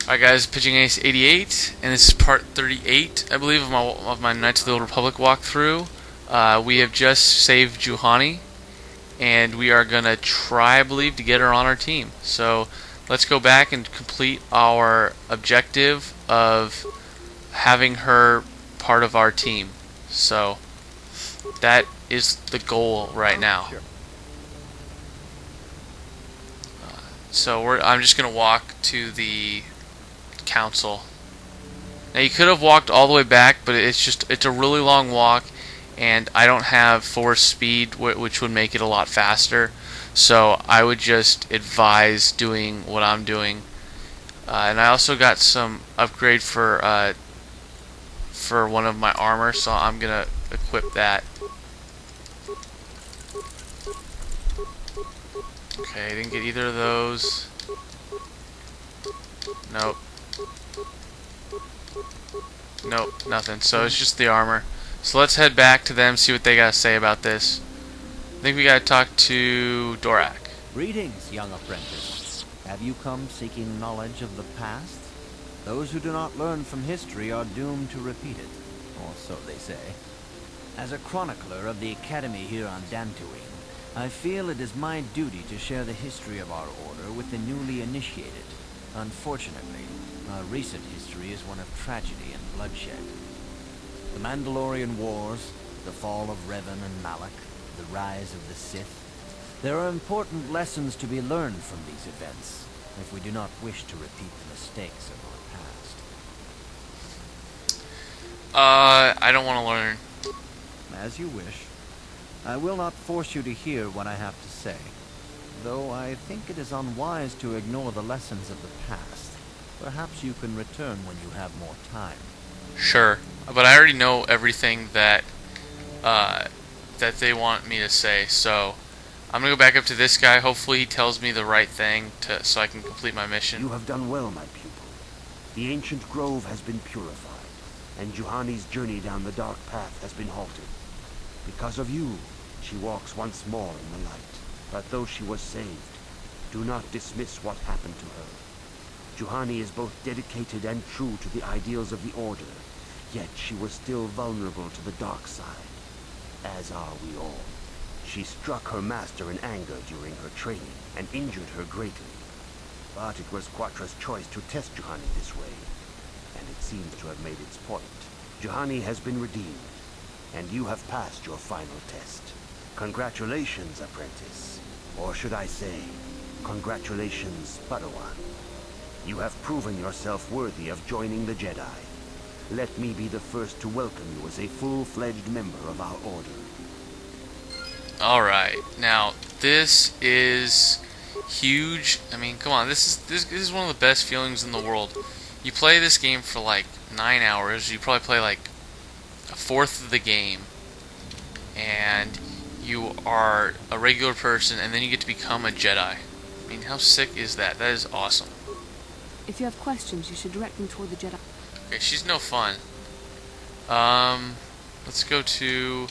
Alright guys, Pitching Ace 88, and this is part 38, I believe, of my Knights of the Old Republic walkthrough. We have just saved Juhani, and we are going to try, I believe, to get her on our team. So let's go back and complete our objective of having her part of our team. So that is the goal right now. So I'm just going to walk to the council. Now you could have walked all the way back, but it's a really long walk, and I don't have force speed, which would make it a lot faster. So I would just advise doing what I'm doing. And I also got some upgrade for one of my armor, so I'm gonna equip that. Okay, didn't get either of those. Nope. Nope, nothing. So it's just the armor. So let's head back to them, see what they gotta say about this. I think we gotta talk to Dorak. Greetings, young apprentice. Have you come seeking knowledge of the past? Those who do not learn from history are doomed to repeat it, or so they say. As a chronicler of the Academy here on Dantooine, I feel it is my duty to share the history of our order with the newly initiated. Unfortunately, our recent history is one of tragedy and bloodshed. The Mandalorian Wars, the fall of Revan and Malak, the rise of the Sith. There are important lessons to be learned from these events, if we do not wish to repeat the mistakes of our past. I don't want to learn. As you wish. I will not force you to hear what I have to say, though I think it is unwise to ignore the lessons of the past. Perhaps you can return when you have more time. Sure, but I already know everything that they want me to say, so I'm gonna go back up to this guy. Hopefully he tells me the right thing so I can complete my mission. You have done well, my pupil. The ancient grove has been purified, and Juhani's journey down the dark path has been halted. Because of you, she walks once more in the light. But though she was saved, do not dismiss what happened to her. Juhani is both dedicated and true to the ideals of the Order, yet she was still vulnerable to the dark side, as are we all. She struck her master in anger during her training, and injured her greatly. But it was Quatra's choice to test Juhani this way, and it seems to have made its point. Juhani has been redeemed, and you have passed your final test. Congratulations, apprentice. Or should I say, congratulations, Padawan. You have proven yourself worthy of joining the Jedi. Let me be the first to welcome you as a full-fledged member of our order. Alright, now this is huge. I mean, come on, this is one of the best feelings in the world. You play this game for like 9 hours, you probably play like a fourth of the game, and you are a regular person, and then you get to become a Jedi. I mean, how sick is that? That is awesome. If you have questions, you should direct them toward the Jedi. Okay, she's no fun. Let's go to...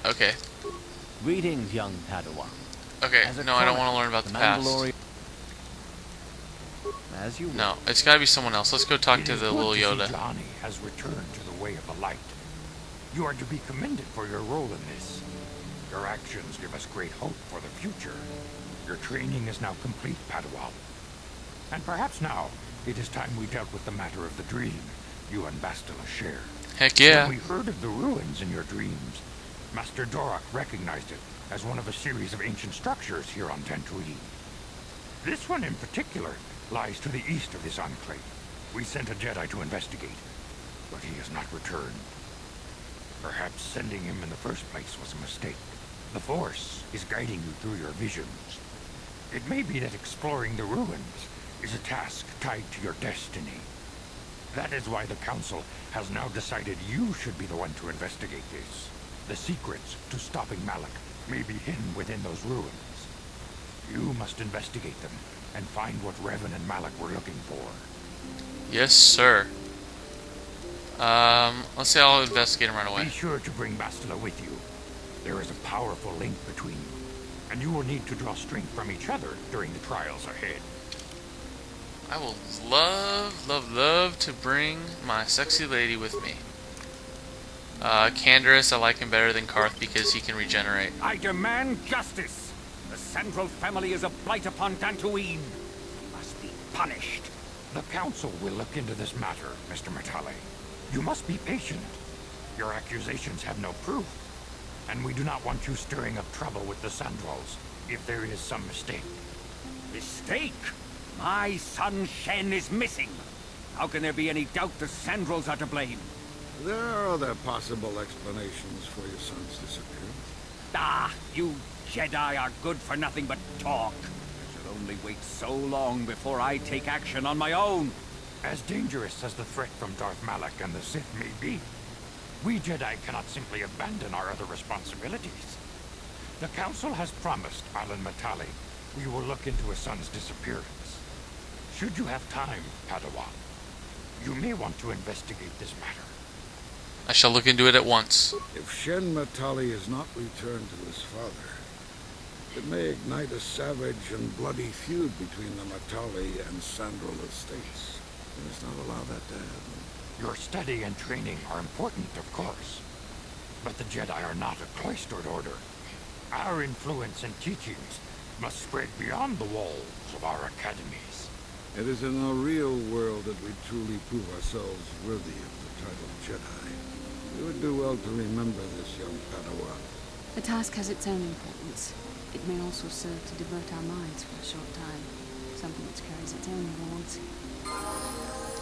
Okay. Greetings, young Padawan. Okay, no, I don't want to learn about the past. As you No, it's got to be someone else. Let's go talk to the little Yoda. Juhani has returned to the way of the light. You are to be commended for your role in this. Your actions give us great hope for the future. Your training is now complete, Padawan. And perhaps now, it is time we dealt with the matter of the dream you and Bastila shared. Heck yeah. When we heard of the ruins in your dreams, Master Dorak recognized it as one of a series of ancient structures here on Dantooine. This one in particular lies to the east of this enclave. We sent a Jedi to investigate, but he has not returned. Perhaps sending him in the first place was a mistake. The Force is guiding you through your visions. It may be that exploring the ruins is a task tied to your destiny. That is why the Council has now decided you should be the one to investigate this. The secrets to stopping Malak may be hidden within those ruins. You must investigate them and find what Revan and Malak were looking for. Yes, sir. Let's say I'll investigate him right away. Be sure to bring Bastila with you. There is a powerful link between you, and you will need to draw strength from each other during the trials ahead. I will love to bring my sexy lady with me. Canderous, I like him better than Karth because he can regenerate. I demand justice! The Sandral family is a blight upon Dantooine. He must be punished. The Council will look into this matter, Mr. Matale. You must be patient. Your accusations have no proof, and we do not want you stirring up trouble with the Sandrals if there is some mistake. Mistake? My son Shen is missing. How can there be any doubt the Sandrals are to blame? There are other possible explanations for your son's disappearance. Ah, you Jedi are good for nothing but talk. I shall only wait so long before I take action on my own. As dangerous as the threat from Darth Malak and the Sith may be, we Jedi cannot simply abandon our other responsibilities. The Council has promised Alan Matale we will look into his son's disappearance. Should you have time, Padawan, you may want to investigate this matter. I shall look into it at once. If Shen Matali is not returned to his father, it may ignite a savage and bloody feud between the Matali and Sandral estates. We must not allow that to happen. Your study and training are important, of course, but the Jedi are not a cloistered order. Our influence and teachings must spread beyond the walls of our academies. It is in the real world that we truly prove ourselves worthy of the title Jedi. You would do well to remember this, young Padawan. The task has its own importance. It may also serve to divert our minds for a short time. Something which carries its own rewards.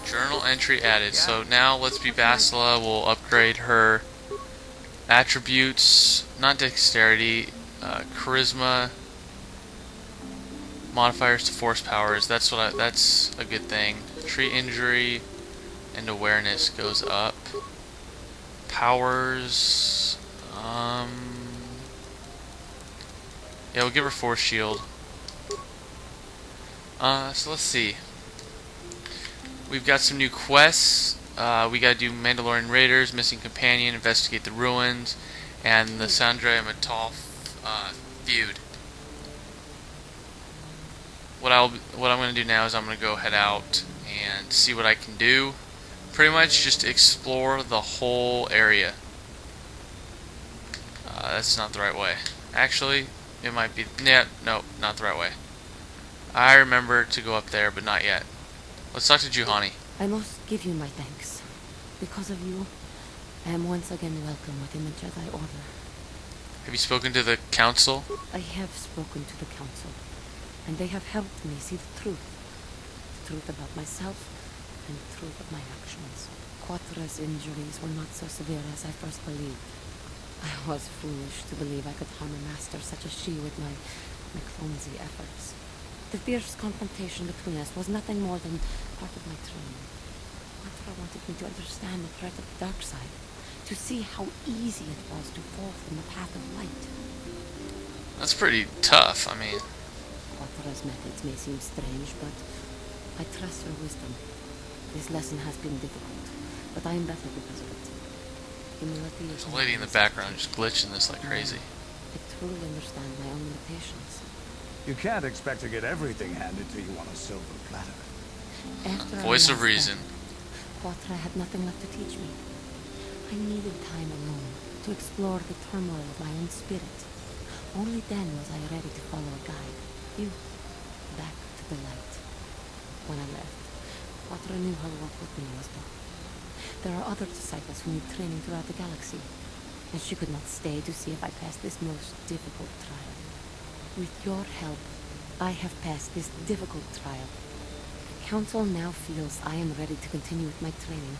Journal entry added. So now let's be Basila. We'll upgrade her attributes, not dexterity, charisma, modifiers to force powers. That's a good thing. Treat injury and awareness goes up. Powers, yeah, we'll give her force shield. So let's see. We've got some new quests. We gotta do Mandalorian Raiders, Missing Companion, Investigate the Ruins, and the Sandra Matov feud. What I'm gonna do now is I'm gonna go head out and see what I can do. Pretty much just explore the whole area. That's not the right way. Actually, it might be. Yeah, no, not the right way. I remember to go up there, but not yet. Let's talk to Juhani. I must give you my thanks. Because of you, I am once again welcome within the Jedi Order. Have you spoken to the Council? I have spoken to the Council, and they have helped me see the truth. The truth about myself, and the truth of my actions. Quatra's injuries were not so severe as I first believed. I was foolish to believe I could harm a master such as she with my clumsy efforts. The fierce confrontation between us was nothing more than part of my training. Quatra wanted me to understand the threat of the dark side, to see how easy it was to fall from the path of light. That's pretty tough, I mean. Quatra's methods may seem strange, but I trust her wisdom. This lesson has been difficult, but I am better because of it. Humility is... There's a lady in the background just glitching this like crazy. I truly understand my own limitations. You can't expect to get everything handed to you on a silver platter. After Voice our of last reason. battle, Quatra had nothing left to teach me. I needed time alone to explore the turmoil of my own spirit. Only then was I ready to follow a guide. You. Back to the light. When I left, Quatra knew her work with me was done. There are other disciples who need training throughout the galaxy, and she could not stay to see if I passed this most difficult trial. With your help, I have passed this difficult trial. The Council now feels I am ready to continue with my training,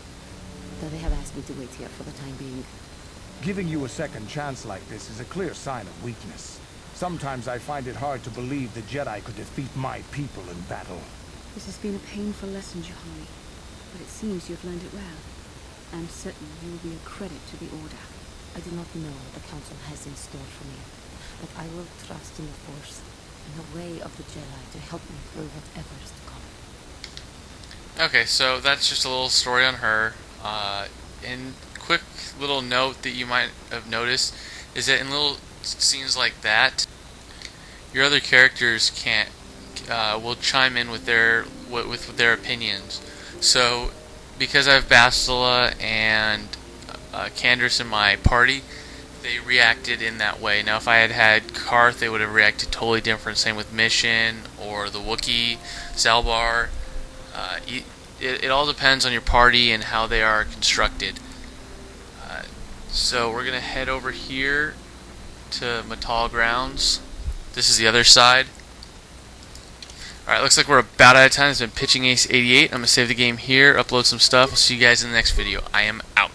though they have asked me to wait here for the time being. Giving you a second chance like this is a clear sign of weakness. Sometimes I find it hard to believe the Jedi could defeat my people in battle. This has been a painful lesson, Juhani, but it seems you've learned it well. I'm certain you will be a credit to the Order. I do not know what the Council has in store for me, but I will trust in the Force and the way of the Jedi to help me through whatever is to come. Okay, so that's just a little story on her. And quick little note that you might have noticed is that in little scenes like that, your other characters can't will chime in with their opinions. So, because I have Bastila and Candace in my party, they reacted in that way. Now, if I had had Karth, they would have reacted totally different. Same with Mission or the Wookiee, Zalbar. It all depends on your party and how they are constructed. So we're gonna head over here to Matal Grounds. This is the other side. Alright, looks like we're about out of time. It's been Pitching Ace 88. I'm gonna save the game here, upload some stuff. I'll see you guys in the next video. I am out.